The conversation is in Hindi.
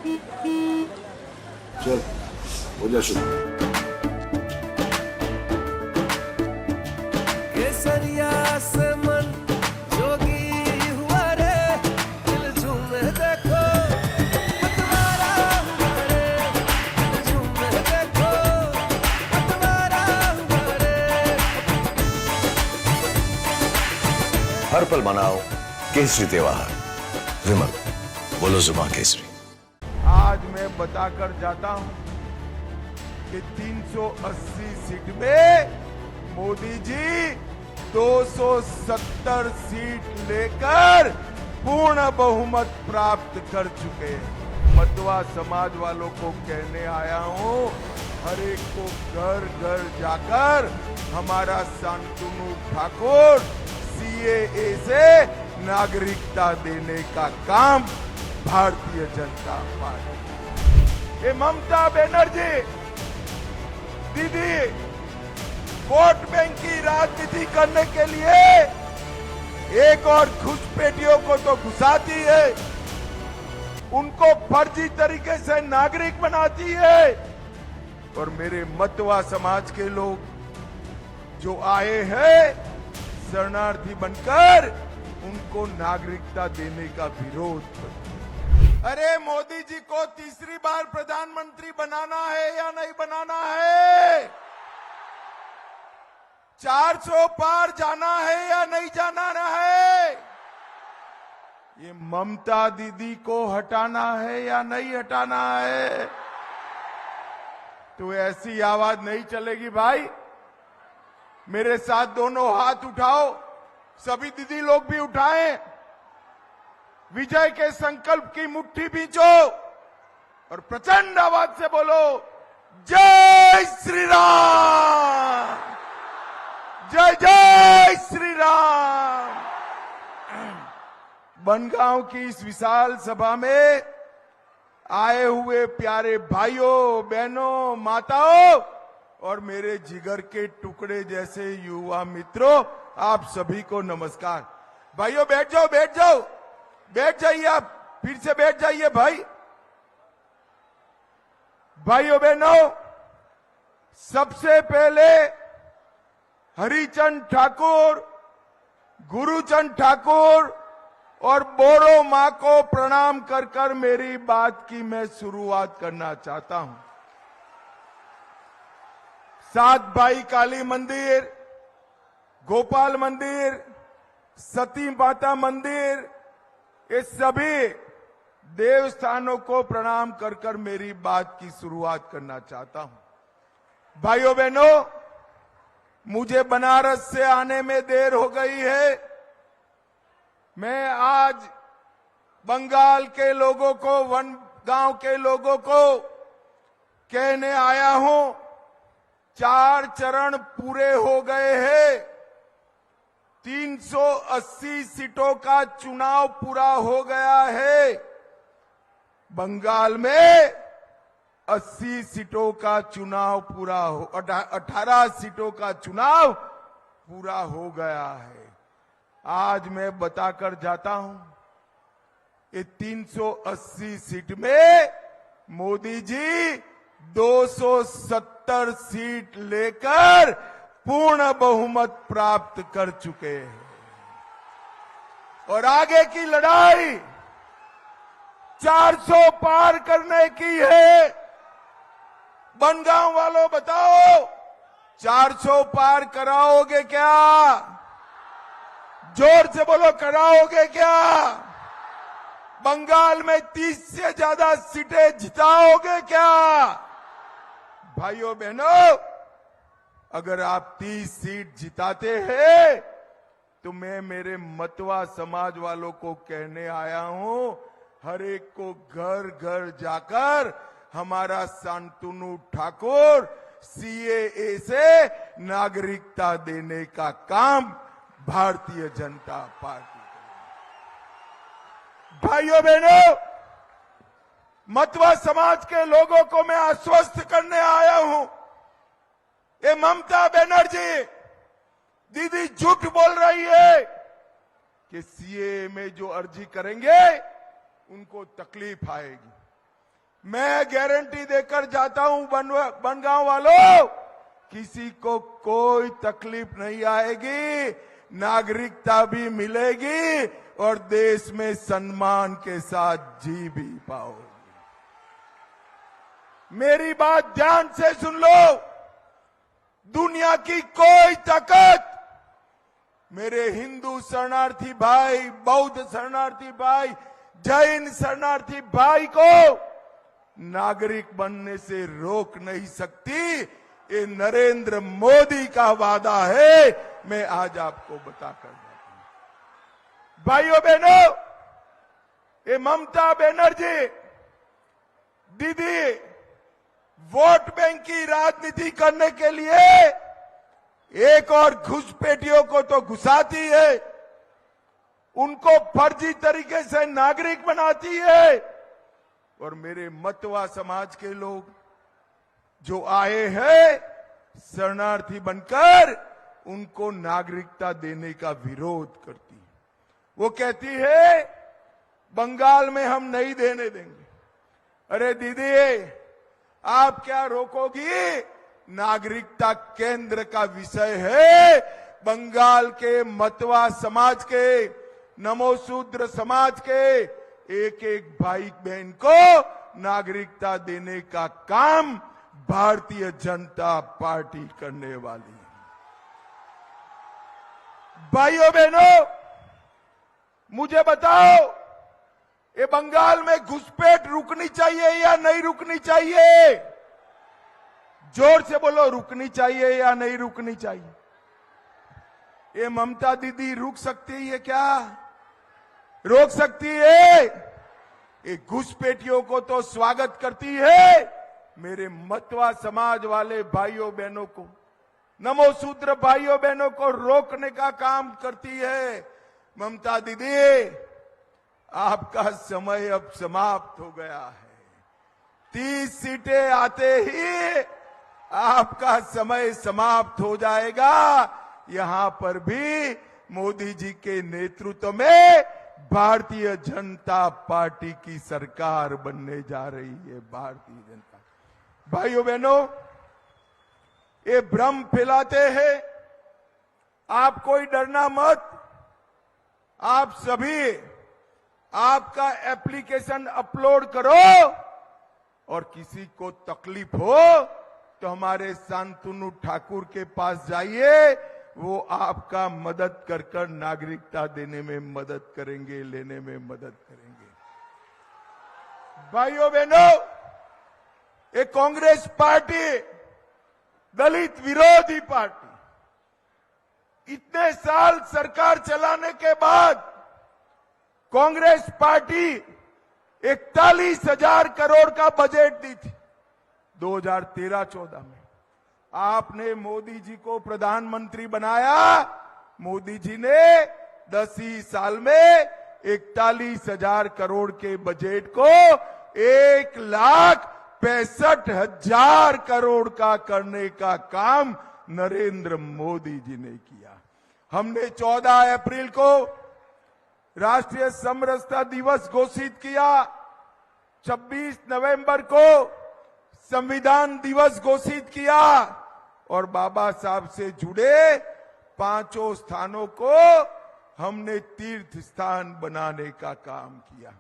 चल हो जा शुरू। केसरिया से मन जोगी हुआ रे, दिल झूमे देखो मतवारा हुआ रे, दिल झूमे देखो मतवारा हुआ रे। हर पल मनाओ केसरी त्योहार। विमल, बोलो जुबान केसरी। आज मैं बताकर जाता हूं कि 380 सीट में मोदी जी 270 सीट लेकर पूर्ण बहुमत प्राप्त कर चुके हैं। मतवा समाज वालों को कहने आया हूं, हर एक को घर घर जाकर हमारा शांतनु ठाकुर सीएए से नागरिकता देने का काम भारतीय जनता पार्टी। ये ममता बनर्जी दीदी वोट बैंक की राजनीति करने के लिए एक और घुसपैठियों को तो घुसाती है, उनको फर्जी तरीके से नागरिक बनाती है, और मेरे मतवा समाज के लोग जो आए हैं शरणार्थी बनकर, उनको नागरिकता देने का विरोध करते। अरे मोदी जी को तीसरी बार प्रधानमंत्री बनाना है या नहीं बनाना है? 400 पार जाना है या नहीं जाना है? ये ममता दीदी को हटाना है या नहीं हटाना है? तो ऐसी आवाज नहीं चलेगी भाई। मेरे साथ दोनों हाथ उठाओ, सभी दीदी लोग भी उठाएं, विजय के संकल्प की मुट्ठी बींचो और प्रचंड आवाज से बोलो, जय श्री राम, जय जय श्री राम। बनगांव की इस विशाल सभा में आए हुए प्यारे भाइयों, बहनों, माताओं और मेरे जिगर के टुकड़े जैसे युवा मित्रों, आप सभी को नमस्कार। भाइयों बैठ जाओ, बैठ जाओ, बैठ जाइए, आप फिर से बैठ जाइए भाई। भाइयों बहनों, सबसे पहले हरिचंद ठाकुर, गुरुचंद ठाकुर और बोरो मां को प्रणाम कर कर मेरी बात की मैं शुरुआत करना चाहता हूं। सात भाई काली मंदिर, गोपाल मंदिर, सती माता मंदिर, ये सभी देवस्थानों को प्रणाम कर कर मेरी बात की शुरुआत करना चाहता हूं। भाइयों बहनों, मुझे बनारस से आने में देर हो गई है। मैं आज बंगाल के लोगों को, वनगांव के लोगों को कहने आया हूं, 4 चरण पूरे हो गए हैं। 380 सीटों का चुनाव पूरा हो गया है। बंगाल में 80 सीटों का चुनाव पूरा हो, 18 सीटों का चुनाव पूरा हो गया है। आज मैं बताकर जाता हूं, ये 380 सीट में मोदी जी 270 सीट लेकर पूर्ण बहुमत प्राप्त कर चुके हैं। और आगे की लड़ाई 400 पार करने की है। बनगांव वालों बताओ, 400 पार कराओगे क्या? जोर से बोलो, कराओगे क्या? बंगाल में 30 से ज्यादा सीटें जिताओगे क्या? भाइयों बहनों, अगर आप 30 सीट जिताते हैं तो मैं मेरे मतवा समाज वालों को कहने आया हूं, हर एक को घर घर जाकर हमारा शांतनु ठाकुर सीएए से नागरिकता देने का काम भारतीय जनता पार्टी करेगी। भाइयों बहनों, मतवा समाज के लोगों को मैं आश्वस्त करने आया हूं, ये ममता बनर्जी दीदी झूठ बोल रही है कि सीएए में जो अर्जी करेंगे उनको तकलीफ आएगी। मैं गारंटी देकर जाता हूं बनगांव वालों, किसी को कोई तकलीफ नहीं आएगी, नागरिकता भी मिलेगी और देश में सम्मान के साथ जी भी पाओगे। मेरी बात ध्यान से सुन लो। दुनिया की कोई ताकत मेरे हिंदू शरणार्थी भाई, बौद्ध शरणार्थी भाई, जैन शरणार्थी भाई को नागरिक बनने से रोक नहीं सकती। ये नरेंद्र मोदी का वादा है, मैं आज आपको बताकर जाता हूं। भाइयों बहनों, ये ममता बनर्जी दीदी वोट बैंक की राजनीति करने के लिए एक और घुसपैठियों को तो घुसाती है, उनको फर्जी तरीके से नागरिक बनाती है, और मेरे मतवा समाज के लोग जो आए हैं शरणार्थी बनकर, उनको नागरिकता देने का विरोध करती है। वो कहती है बंगाल में हम नहीं देने देंगे। अरे दीदी, आप क्या रोकोगी? नागरिकता केंद्र का विषय है। बंगाल के मतवा समाज के, नमोशूद्र समाज के एक एक भाई बहन को नागरिकता देने का काम भारतीय जनता पार्टी करने वाली है। भाइयों बहनों, मुझे बताओ, ये बंगाल में घुसपैठ रुकनी चाहिए या नहीं रुकनी चाहिए? जोर से बोलो, रुकनी चाहिए या नहीं रुकनी चाहिए? ये ममता दीदी रुक सकती है क्या? रोक सकती है? ये घुसपैठियों को तो स्वागत करती है। मेरे मतवा समाज वाले भाइयों बहनों को, नमोशूद्र भाइयों बहनों को रोकने का काम करती है। ममता दीदी, आपका समय अब समाप्त हो गया है। 30 सीटें आते ही आपका समय समाप्त हो जाएगा। यहां पर भी मोदी जी के नेतृत्व में भारतीय जनता पार्टी की सरकार बनने जा रही है। भारतीय जनता, भाइयों बहनों, ये भ्रम फैलाते हैं। आप कोई डरना मत। आप सभी आपका एप्लीकेशन अपलोड करो, और किसी को तकलीफ हो तो हमारे शांतनु ठाकुर के पास जाइए। वो आपका मदद कर नागरिकता देने में मदद करेंगे, लेने में मदद करेंगे। भाइयों बहनों, ये कांग्रेस पार्टी दलित विरोधी पार्टी, इतने साल सरकार चलाने के बाद कांग्रेस पार्टी 41,000 करोड़ का बजट दी थी 2013-14 में। आपने मोदी जी को प्रधानमंत्री बनाया। मोदी जी ने 10 ही साल में 41,000 करोड़ के बजट को 1,65,000 करोड़ का करने का काम नरेंद्र मोदी जी ने किया। हमने 14 अप्रैल को राष्ट्रीय समरसता दिवस घोषित किया। 26 नवंबर को संविधान दिवस घोषित किया, और बाबा साहब से जुड़े 5 स्थानों को हमने तीर्थ स्थान बनाने का काम किया।